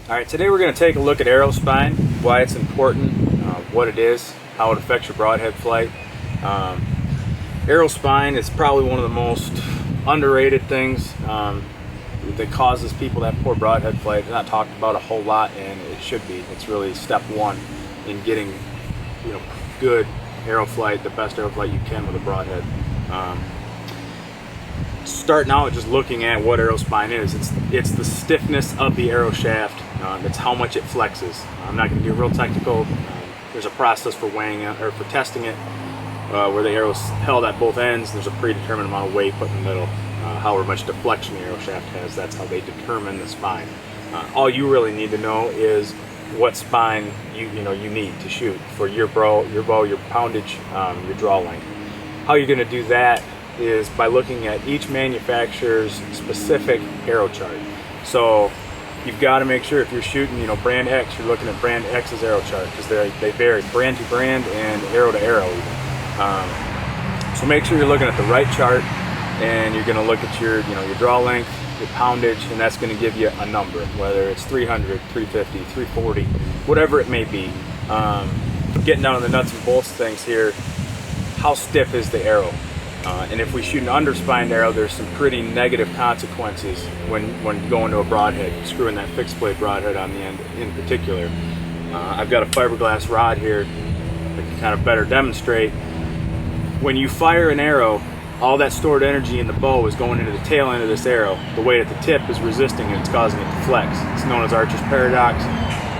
Alright, today we're going to take a look at arrow spine, why it's important, what it is, how it affects your broadhead flight. Arrow spine is probably one of the most underrated things that causes people to have poor broadhead flight. It's not talked about a whole lot, and it should be. It's really step one in getting good arrow flight, the best arrow flight you can with a broadhead. Starting out just looking at what arrow spine is, it's the stiffness of the arrow shaft. It's how much it flexes. I'm not going to get real technical. There's a process for weighing it or for testing it, where the arrow's held at both ends. There's a predetermined amount of weight put in the middle. However much deflection the arrow shaft has, that's how they determine the spine. All you really need to know is what spine you need to shoot for your bow, your poundage, your draw length. How you're going to do that is by looking at each manufacturer's specific arrow chart. So you've got to make sure if you're shooting, brand X, you're looking at brand X's arrow chart, because they vary brand to brand and arrow to arrow even. So make sure you're looking at the right chart, and you're going to look at your draw length, your poundage, and that's going to give you a number, whether it's 300, 350, 340, whatever it may be. Getting down to the nuts and bolts things here, how stiff is the arrow? And if we shoot an underspined arrow, there's some pretty negative consequences when going to a broadhead, screwing that fixed blade broadhead on the end in particular. I've got a fiberglass rod here that can kind of better demonstrate. When you fire an arrow, all that stored energy in the bow is going into the tail end of this arrow. The weight at the tip is resisting it, it's causing it to flex. It's known as Archer's paradox.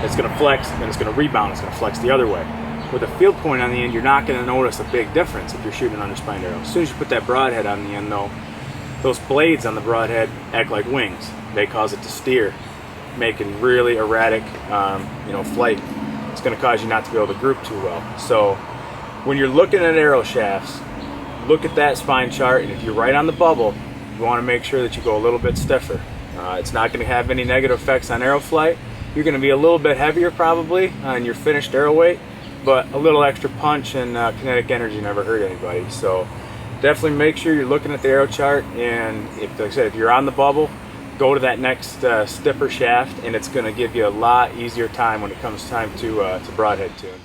It's going to flex, then it's going to rebound, it's going to flex the other way. With a field point on the end, you're not going to notice a big difference if you're shooting an underspined arrow. As soon as you put that broadhead on the end, though, those blades on the broadhead act like wings. They cause it to steer, making really erratic flight. It's going to cause you not to be able to group too well. So when you're looking at arrow shafts, look at that spine chart, and if you're right on the bubble, you want to make sure that you go a little bit stiffer. It's not going to have any negative effects on arrow flight. You're going to be a little bit heavier probably on your finished arrow weight, but a little extra punch and kinetic energy never hurt anybody. So definitely make sure you're looking at the arrow chart, and like I said, if you're on the bubble, go to that next stiffer shaft, and it's going to give you a lot easier time when it comes time to broadhead tune.